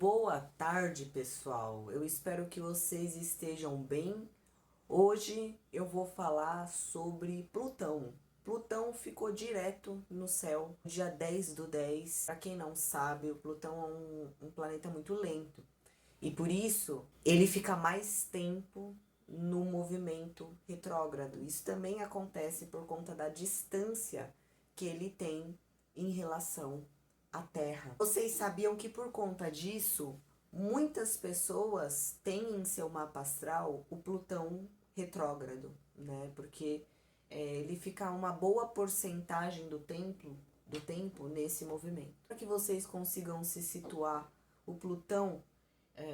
Boa tarde, pessoal. Eu espero que vocês estejam bem. Hoje eu vou falar sobre Plutão. Plutão ficou direto no céu dia 10/10. Para quem não sabe, o Plutão é um planeta muito lento. E por isso ele fica mais tempo no movimento retrógrado. Isso também acontece por conta da distância que ele tem em relação à Terra. Vocês sabiam que por conta disso, muitas pessoas têm em seu mapa astral o Plutão retrógrado, né? Porque ele fica uma boa porcentagem do tempo nesse movimento. Para que vocês consigam se situar, o Plutão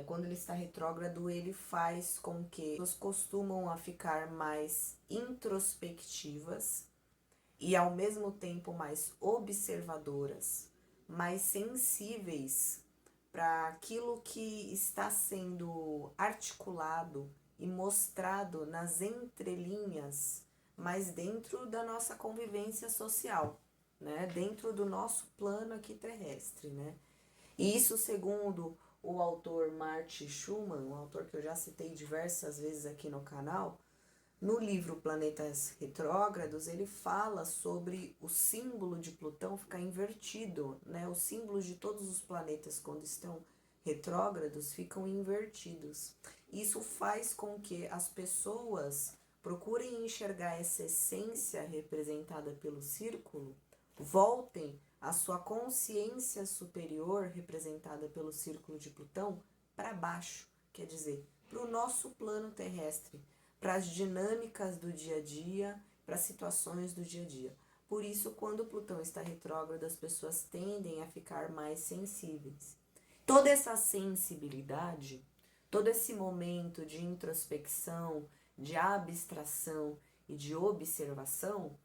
quando ele está retrógrado, ele faz com que as pessoas costumam a ficar mais introspectivas e ao mesmo tempo mais observadoras, mais sensíveis para aquilo que está sendo articulado e mostrado nas entrelinhas, mas dentro da nossa convivência social, né? Dentro do nosso plano aqui terrestre, né? E isso segundo o autor Marty Schumann, um autor que eu já citei diversas vezes aqui no canal, no livro Planetas Retrógrados, ele fala sobre o símbolo de Plutão ficar invertido, né? Os símbolos de todos os planetas, quando estão retrógrados, ficam invertidos. Isso faz com que as pessoas procurem enxergar essa essência representada pelo círculo, voltem a sua consciência superior, representada pelo círculo de Plutão, para baixo, quer dizer, para o nosso plano terrestre, para as dinâmicas do dia a dia, para as situações do dia a dia. Por isso, quando Plutão está retrógrado, as pessoas tendem a ficar mais sensíveis. Toda essa sensibilidade, todo esse momento de introspecção, de abstração e de observação,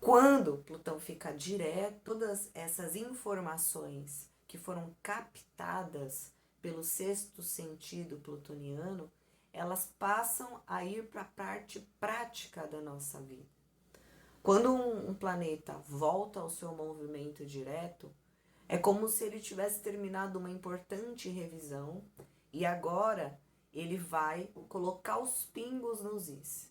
quando Plutão fica direto, todas essas informações que foram captadas pelo sexto sentido plutoniano, elas passam a ir para a parte prática da nossa vida. Quando um planeta volta ao seu movimento direto, é como se ele tivesse terminado uma importante revisão e agora ele vai colocar os pingos nos is.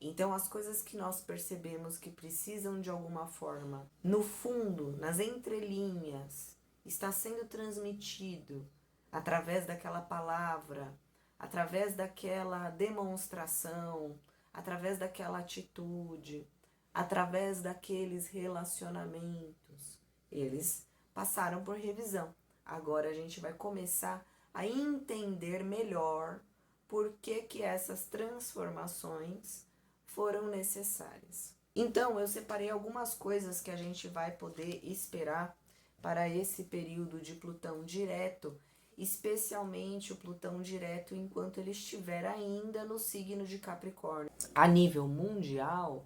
Então, as coisas que nós percebemos que precisam de alguma forma, no fundo, nas entrelinhas, está sendo transmitido através daquela palavra, através daquela demonstração, através daquela atitude, através daqueles relacionamentos. Eles passaram por revisão. Agora a gente vai começar a entender melhor por que essas transformações foram necessárias. Então, eu separei algumas coisas que a gente vai poder esperar para esse período de Plutão direto, especialmente o Plutão direto enquanto ele estiver ainda no signo de Capricórnio. A nível mundial,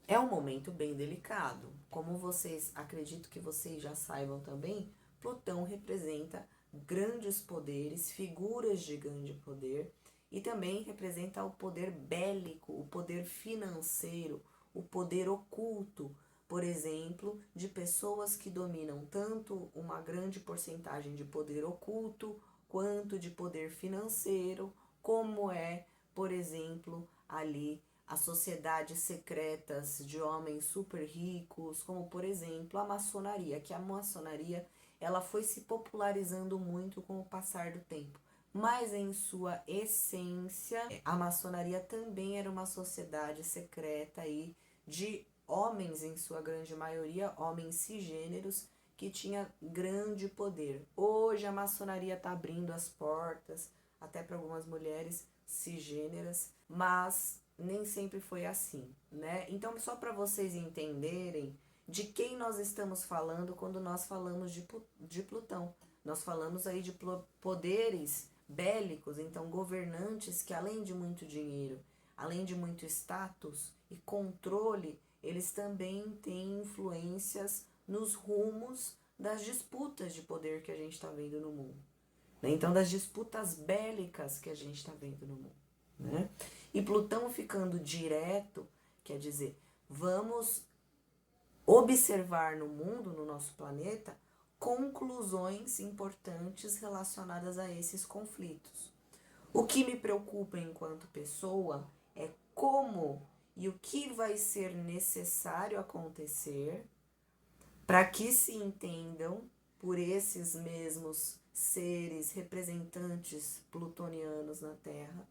é um momento bem delicado. Como vocês, acredito que vocês já saibam também, Plutão representa grandes poderes, figuras de grande poder, e também representa o poder bélico, o poder financeiro, o poder oculto, por exemplo, de pessoas que dominam tanto uma grande porcentagem de poder oculto, quanto de poder financeiro, como é, por exemplo, ali as sociedades secretas de homens super ricos, como por exemplo a maçonaria, que a maçonaria ela foi se popularizando muito com o passar do tempo. Mas em sua essência, a maçonaria também era uma sociedade secreta aí de homens, em sua grande maioria, homens cisgêneros, que tinha grande poder. Hoje a maçonaria está abrindo as portas até para algumas mulheres cisgêneras, mas nem sempre foi assim, né? Então, só para vocês entenderem de quem nós estamos falando quando nós falamos de Plutão. Nós falamos aí de poderes bélicos, então governantes que além de muito dinheiro, além de muito status e controle, eles também têm influências nos rumos das disputas de poder que a gente está vendo no mundo. Né? Então, das disputas bélicas que a gente está vendo no mundo. Né? E Plutão ficando direto, quer dizer, vamos observar no mundo, no nosso planeta, conclusões importantes relacionadas a esses conflitos. O que me preocupa enquanto pessoa é como e o que vai ser necessário acontecer para que se entendam por esses mesmos seres representantes plutonianos na Terra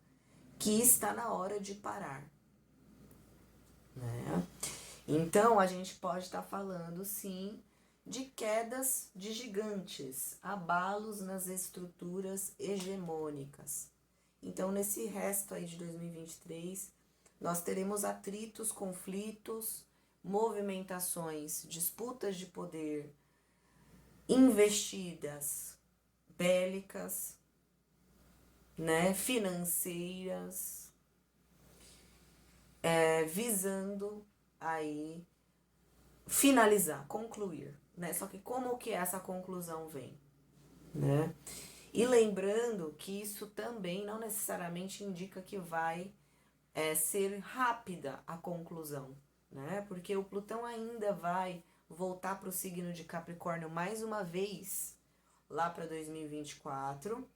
que está na hora de parar, né? Então a gente pode estar falando sim de quedas de gigantes, abalos nas estruturas hegemônicas. Então nesse resto aí de 2023 nós teremos atritos, conflitos, movimentações, disputas de poder, investidas bélicas, né, financeiras, visando aí finalizar, concluir, né? Só que como que essa conclusão vem, né? E lembrando que isso também não necessariamente indica que vai ser rápida a conclusão, né? Porque o Plutão ainda vai voltar para o signo de Capricórnio mais uma vez lá para 2024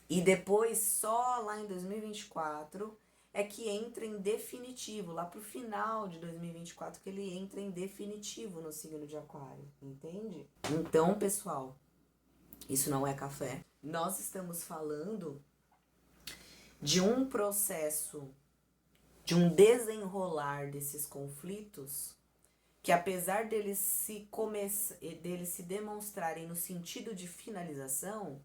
e depois só lá em 2024 é que entra em definitivo, lá pro final de 2024 que ele entra em definitivo no signo de Aquário, entende? Então, pessoal, isso não é café. Nós estamos falando de um processo, de um desenrolar desses conflitos que apesar deles se demonstrarem no sentido de finalização,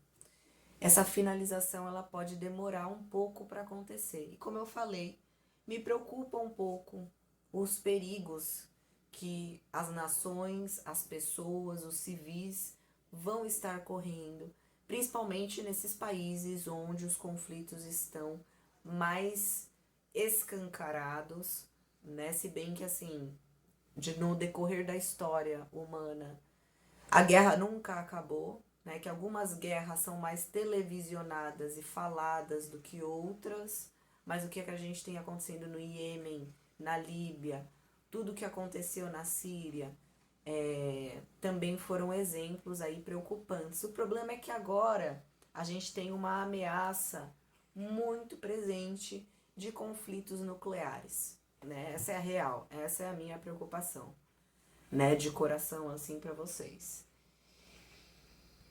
essa finalização ela pode demorar um pouco para acontecer. E como eu falei, me preocupa um pouco os perigos que as nações, as pessoas, os civis vão estar correndo, principalmente nesses países onde os conflitos estão mais escancarados, né? Se bem que assim, no decorrer da história humana, a guerra nunca acabou, né? Que algumas guerras são mais televisionadas e faladas do que outras, mas o que é que a gente tem acontecendo no Iêmen, na Líbia, tudo que aconteceu na Síria, também foram exemplos aí preocupantes. O problema é que agora a gente tem uma ameaça muito presente de conflitos nucleares, né? Essa é a real, essa é a minha preocupação, né? De coração assim para vocês.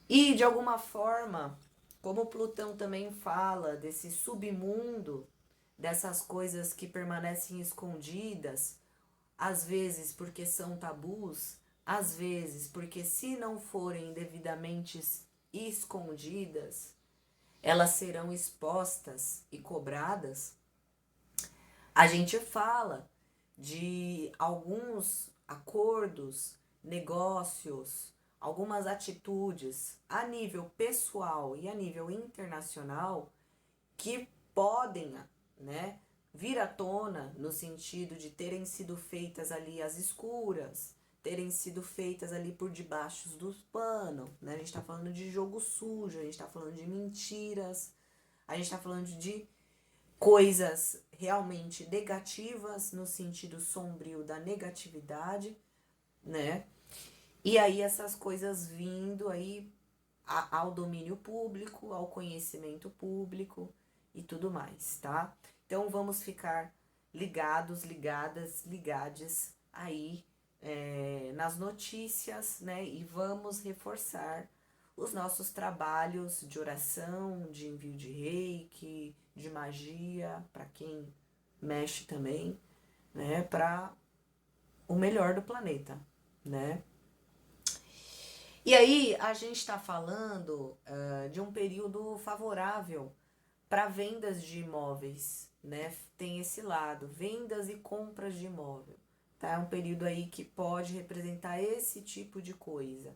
E de alguma forma, como Plutão também fala desse submundo, dessas coisas que permanecem escondidas, às vezes porque são tabus, às vezes porque se não forem devidamente escondidas, elas serão expostas e cobradas. A gente fala de alguns acordos, negócios, algumas atitudes a nível pessoal e a nível internacional que podem, né, vir à tona no sentido de terem sido feitas ali às escuras, terem sido feitas ali por debaixo do pano, né? A gente tá falando de jogo sujo, a gente tá falando de mentiras, a gente tá falando de coisas realmente negativas no sentido sombrio da negatividade, né? E aí essas coisas vindo aí ao domínio público, ao conhecimento público e tudo mais, tá? Então vamos ficar ligados, ligadas, ligades aí nas notícias, né? E vamos reforçar os nossos trabalhos de oração, de envio de reiki, de magia, para quem mexe também, né? Para o melhor do planeta, né? E aí a gente está falando de um período favorável para vendas de imóveis, né? Tem esse lado, vendas e compras de imóvel, tá? É um período aí que pode representar esse tipo de coisa,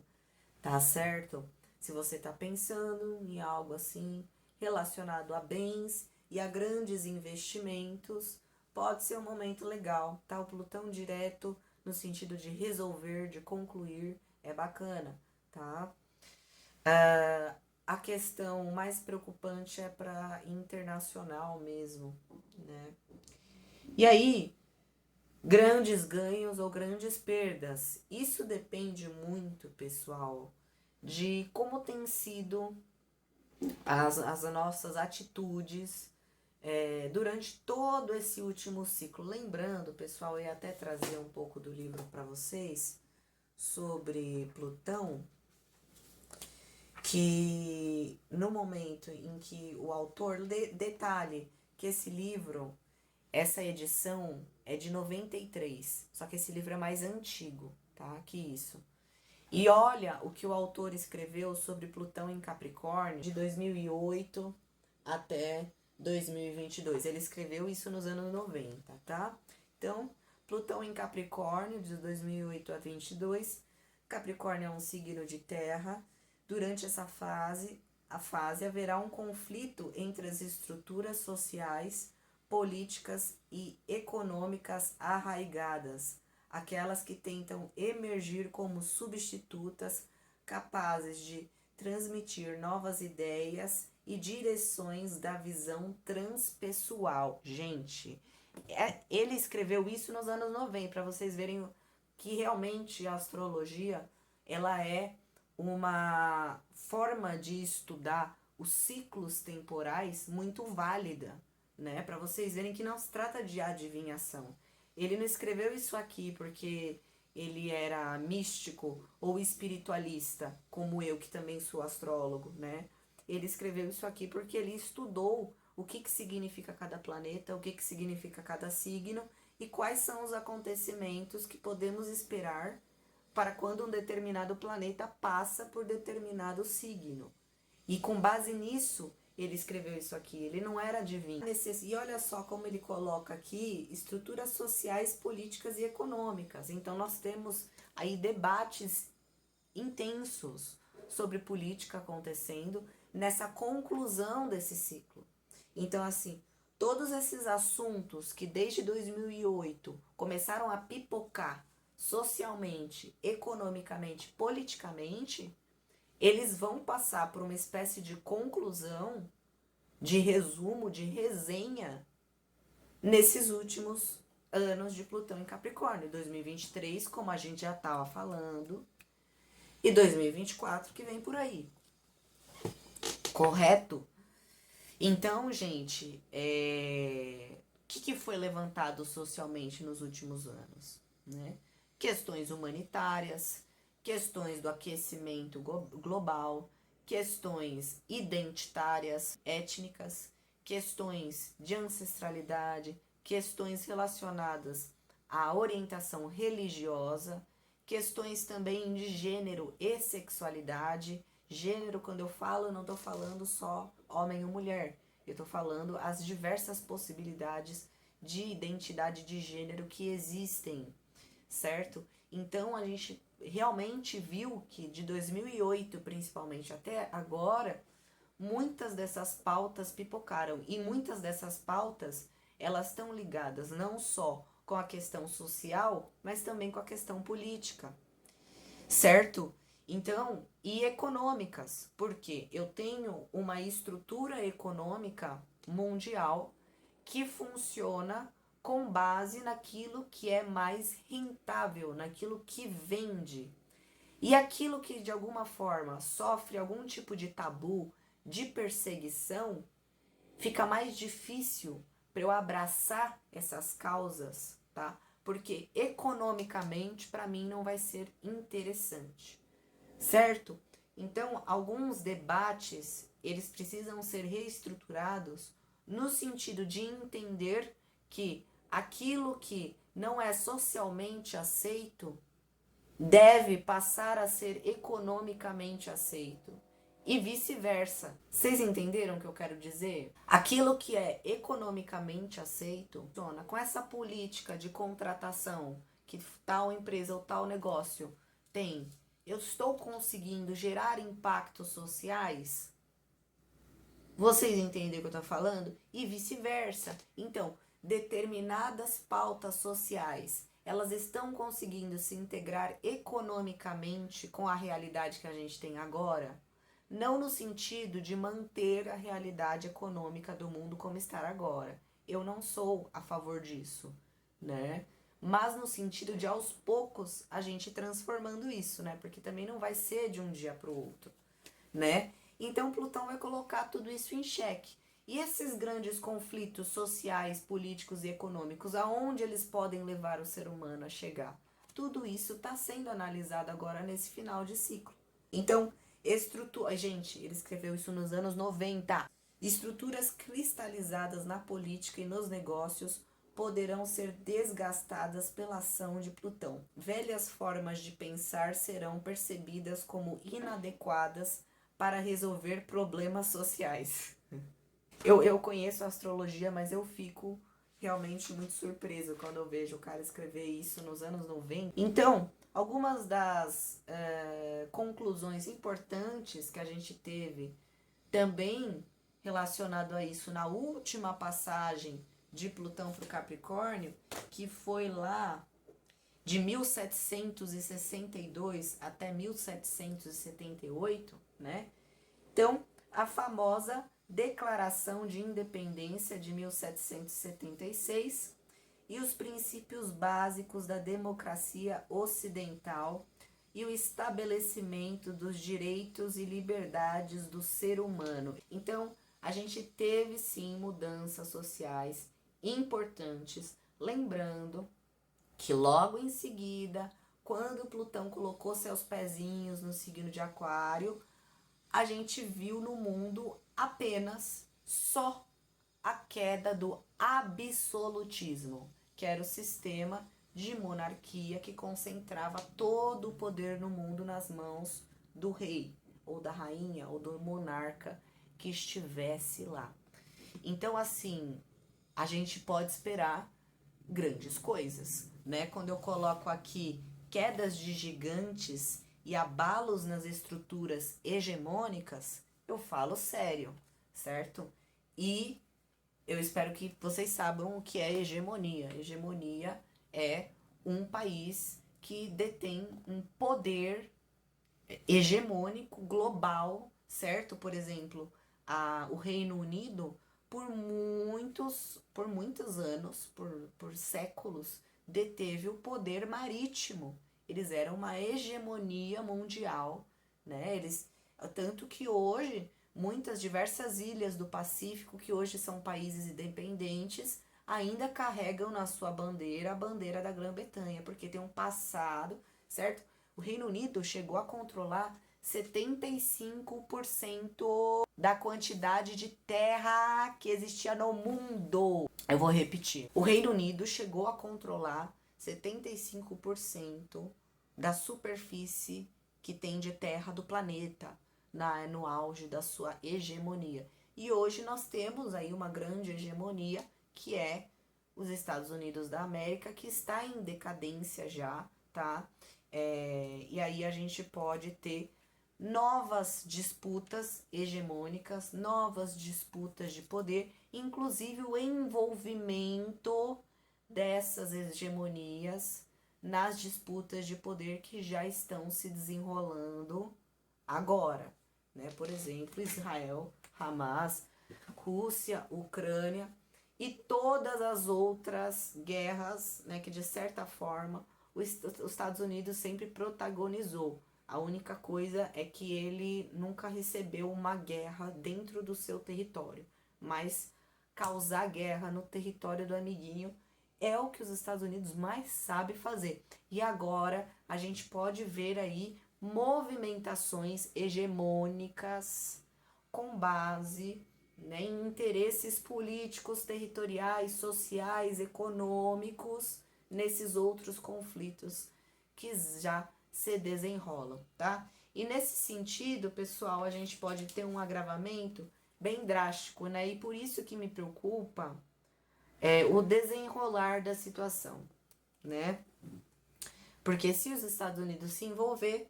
tá certo? Se você está pensando em algo assim relacionado a bens e a grandes investimentos, pode ser um momento legal, tá? O Plutão direto no sentido de resolver, de concluir, é bacana, tá? A questão mais preocupante é para internacional mesmo, né? E aí, grandes ganhos ou grandes perdas, isso depende muito, pessoal, de como tem sido as nossas atitudes durante todo esse último ciclo. Lembrando, pessoal, eu ia até trazer um pouco do livro para vocês sobre Plutão, que no momento em que o autor, detalhe que esse livro, essa edição é de 93, só que esse livro é mais antigo, tá? Que isso. E olha o que o autor escreveu sobre Plutão em Capricórnio de 2008 até 2022. Ele escreveu isso nos anos 90, tá? Então, Plutão em Capricórnio de 2008 a 22. Capricórnio é um signo de terra. Durante essa fase haverá um conflito entre as estruturas sociais, políticas e econômicas arraigadas, aquelas que tentam emergir como substitutas, capazes de transmitir novas ideias e direções da visão transpessoal. Gente, ele escreveu isso nos anos 90, para vocês verem que realmente a astrologia, ela é uma forma de estudar os ciclos temporais muito válida, né? Para vocês verem que não se trata de adivinhação. Ele não escreveu isso aqui porque ele era místico ou espiritualista, como eu, que também sou astrólogo, né? Ele escreveu isso aqui porque ele estudou o que significa cada planeta, o que significa cada signo e quais são os acontecimentos que podemos esperar para quando um determinado planeta passa por determinado signo. E com base nisso, ele escreveu isso aqui. Ele não era adivinho. E olha só como ele coloca aqui estruturas sociais, políticas e econômicas. Então nós temos aí debates intensos sobre política acontecendo nessa conclusão desse ciclo. Então, assim, todos esses assuntos que desde 2008 começaram a pipocar socialmente, economicamente, politicamente, eles vão passar por uma espécie de conclusão, de resumo, de resenha nesses últimos anos de Plutão em Capricórnio. 2023, como a gente já estava falando, e 2024 que vem por aí. Correto? Então, gente, o que foi levantado socialmente nos últimos anos, né? Questões humanitárias, questões do aquecimento global, questões identitárias, étnicas, questões de ancestralidade, questões relacionadas à orientação religiosa, questões também de gênero e sexualidade. Gênero, quando eu falo, eu não estou falando só homem ou mulher. Eu estou falando as diversas possibilidades de identidade de gênero que existem, certo? Então, a gente realmente viu que de 2008, principalmente, até agora, muitas dessas pautas pipocaram. E muitas dessas pautas, elas estão ligadas não só com a questão social, mas também com a questão política, certo? Então, e econômicas, porque eu tenho uma estrutura econômica mundial que funciona com base naquilo que é mais rentável, naquilo que vende. E aquilo que de alguma forma sofre algum tipo de tabu, de perseguição, fica mais difícil para eu abraçar essas causas, tá? Porque economicamente para mim não vai ser interessante, certo? Então, alguns debates, eles precisam ser reestruturados no sentido de entender que aquilo que não é socialmente aceito deve passar a ser economicamente aceito. E vice-versa. Vocês entenderam o que eu quero dizer? Aquilo que é economicamente aceito, com essa política de contratação que tal empresa ou tal negócio tem, eu estou conseguindo gerar impactos sociais? Vocês entendem o que eu estou falando? E vice-versa. Então, determinadas pautas sociais, elas estão conseguindo se integrar economicamente com a realidade que a gente tem agora? Não no sentido de manter a realidade econômica do mundo como está agora. Eu não sou a favor disso, né? mas no sentido de aos poucos a gente transformando isso, né? Porque também não vai ser de um dia para o outro, né? Então Plutão vai colocar tudo isso em xeque. E esses grandes conflitos sociais, políticos e econômicos, aonde eles podem levar o ser humano a chegar? Tudo isso está sendo analisado agora nesse final de ciclo. Então, gente, ele escreveu isso nos anos 90. Estruturas cristalizadas na política e nos negócios poderão ser desgastadas pela ação de Plutão. Velhas formas de pensar serão percebidas como inadequadas para resolver problemas sociais. Eu conheço a astrologia, mas eu fico realmente muito surpreso quando eu vejo o cara escrever isso nos anos 90. Então, algumas das conclusões importantes que a gente teve também relacionado a isso na última passagem de Plutão para o Capricórnio, que foi lá de 1762 até 1778, né? Então, a famosa Declaração de Independência de 1776 e os princípios básicos da democracia ocidental e o estabelecimento dos direitos e liberdades do ser humano. Então, a gente teve sim mudanças sociais importantes, lembrando que logo em seguida, quando Plutão colocou seus pezinhos no signo de Aquário, a gente viu no mundo apenas só a queda do absolutismo, que era o sistema de monarquia que concentrava todo o poder no mundo nas mãos do rei, ou da rainha, ou do monarca que estivesse lá. Então, assim, a gente pode esperar grandes coisas, né? Quando eu coloco aqui quedas de gigantes e abalos nas estruturas hegemônicas, eu falo sério, certo? E eu espero que vocês saibam o que é hegemonia. Hegemonia é um país que detém um poder hegemônico global, certo? Por exemplo, o Reino Unido, por muitos anos, por séculos, deteve o poder marítimo. Eles eram uma hegemonia mundial, né? Tanto que hoje diversas ilhas do Pacífico, que hoje são países independentes, ainda carregam na sua bandeira a bandeira da Grã-Bretanha, porque tem um passado, certo? O Reino Unido chegou a controlar 75% da quantidade de terra que existia no mundo. Eu vou repetir. O Reino Unido chegou a controlar 75% da superfície que tem de terra do planeta no auge da sua hegemonia. E hoje nós temos aí uma grande hegemonia, que é os Estados Unidos da América, que está em decadência já, tá? E aí a gente pode ter novas disputas hegemônicas, novas disputas de poder, inclusive o envolvimento dessas hegemonias nas disputas de poder que já estão se desenrolando agora, né? Por exemplo, Israel, Hamas, Rússia, Ucrânia e todas as outras guerras, né, que de certa forma os Estados Unidos sempre protagonizou. A única coisa é que ele nunca recebeu uma guerra dentro do seu território, mas causar guerra no território do amiguinho é o que os Estados Unidos mais sabe fazer. E agora a gente pode ver aí movimentações hegemônicas com base, né, em interesses políticos, territoriais, sociais, econômicos, nesses outros conflitos que já se desenrolam, tá? E nesse sentido, pessoal, a gente pode ter um agravamento bem drástico, né? E por isso que me preocupa o desenrolar da situação, né? Porque se os Estados Unidos se envolver,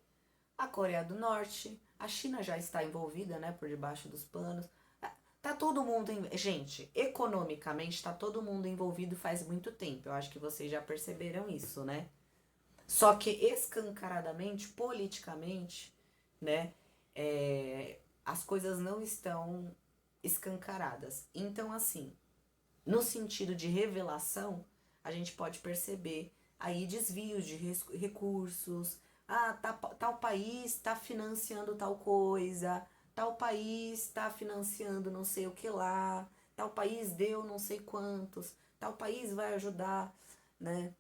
a Coreia do Norte, a China já está envolvida, né, por debaixo dos panos. Tá todo mundo, gente, economicamente tá todo mundo envolvido faz muito tempo. Eu acho que vocês já perceberam isso, né? Só que escancaradamente, politicamente, né, as coisas não estão escancaradas. Então, assim, no sentido de revelação, a gente pode perceber aí desvios de recursos. Tal país está financiando tal coisa, tal país está financiando não sei o que lá, tal país deu não sei quantos, tal país vai ajudar, né?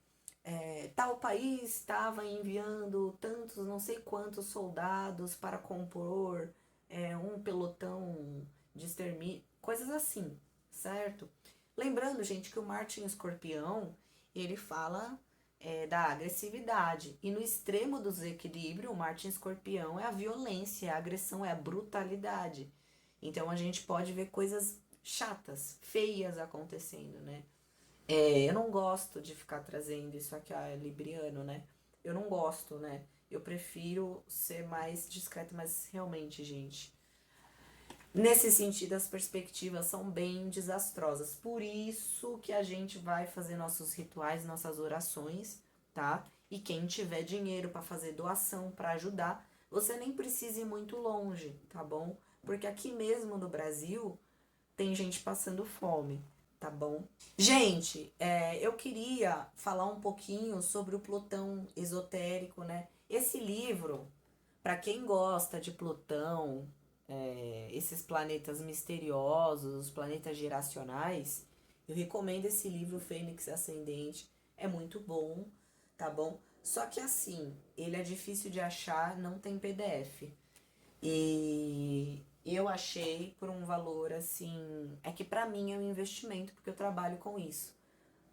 Tal país estava enviando tantos, não sei quantos soldados para compor um pelotão de extermínio, coisas assim, certo? Lembrando, gente, que o Martin Escorpião, ele fala da agressividade. E no extremo do desequilíbrio, o Martin Escorpião é a violência, a agressão, é a brutalidade. Então a gente pode ver coisas chatas, feias acontecendo, né? Eu não gosto de ficar trazendo isso aqui, libriano, né? Eu não gosto, né? Eu prefiro ser mais discreto, mas realmente, gente, nesse sentido, as perspectivas são bem desastrosas. Por isso que a gente vai fazer nossos rituais, nossas orações, tá? E quem tiver dinheiro para fazer doação, para ajudar, você nem precisa ir muito longe, tá bom? Porque aqui mesmo no Brasil tem gente passando fome, tá bom? Gente, eu queria falar um pouquinho sobre o Plutão esotérico, né? Esse livro, para quem gosta de Plutão, esses planetas misteriosos, os planetas geracionais, eu recomendo esse livro Fênix Ascendente. É muito bom, tá bom? Só que assim, ele é difícil de achar, não tem PDF. E eu achei por um valor assim, é que pra mim é um investimento porque eu trabalho com isso,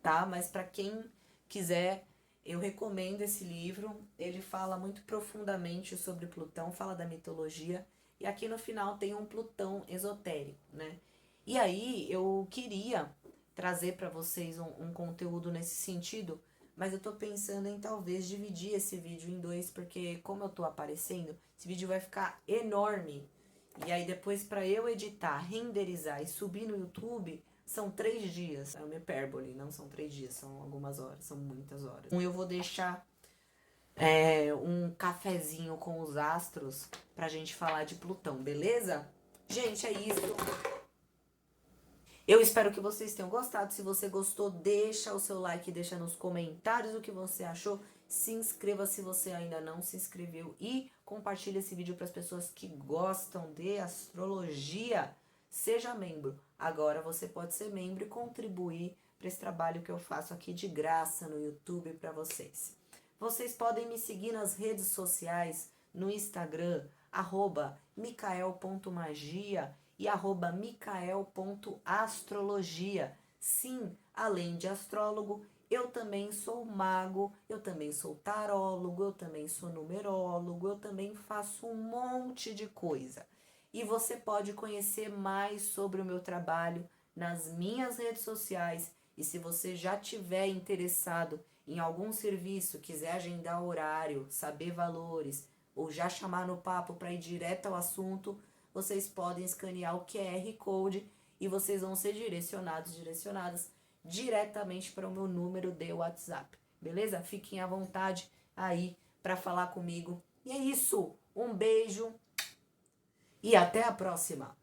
tá? Mas pra quem quiser, eu recomendo esse livro. Ele fala muito profundamente sobre Plutão, fala da mitologia e aqui no final tem um Plutão esotérico, né? E aí eu queria trazer pra vocês um conteúdo nesse sentido, mas eu tô pensando em talvez dividir esse vídeo em dois, porque como eu tô aparecendo, esse vídeo vai ficar enorme. E aí depois pra eu editar, renderizar e subir no YouTube, são 3 dias. É uma hipérbole, não são 3 dias, são algumas horas, são muitas horas. Eu vou deixar um cafezinho com os astros pra gente falar de Plutão, beleza? Gente, é isso. Eu espero que vocês tenham gostado. Se você gostou, deixa o seu like, deixa nos comentários o que você achou. Se inscreva se você ainda não se inscreveu e compartilhe esse vídeo para as pessoas que gostam de astrologia. Seja membro. Agora você pode ser membro e contribuir para esse trabalho que eu faço aqui de graça no YouTube para vocês. Vocês podem me seguir nas redes sociais, no Instagram, @micael.magia e @micael.astrologia. Sim, além de astrólogo, eu também sou mago, eu também sou tarólogo, eu também sou numerólogo, eu também faço um monte de coisa. E você pode conhecer mais sobre o meu trabalho nas minhas redes sociais. E se você já tiver interessado em algum serviço, quiser agendar horário, saber valores, ou já chamar no papo para ir direto ao assunto, vocês podem escanear o QR Code e vocês vão ser direcionadas diretamente para o meu número de WhatsApp. Beleza? Fiquem à vontade aí para falar comigo. E é isso. Um beijo e até a próxima.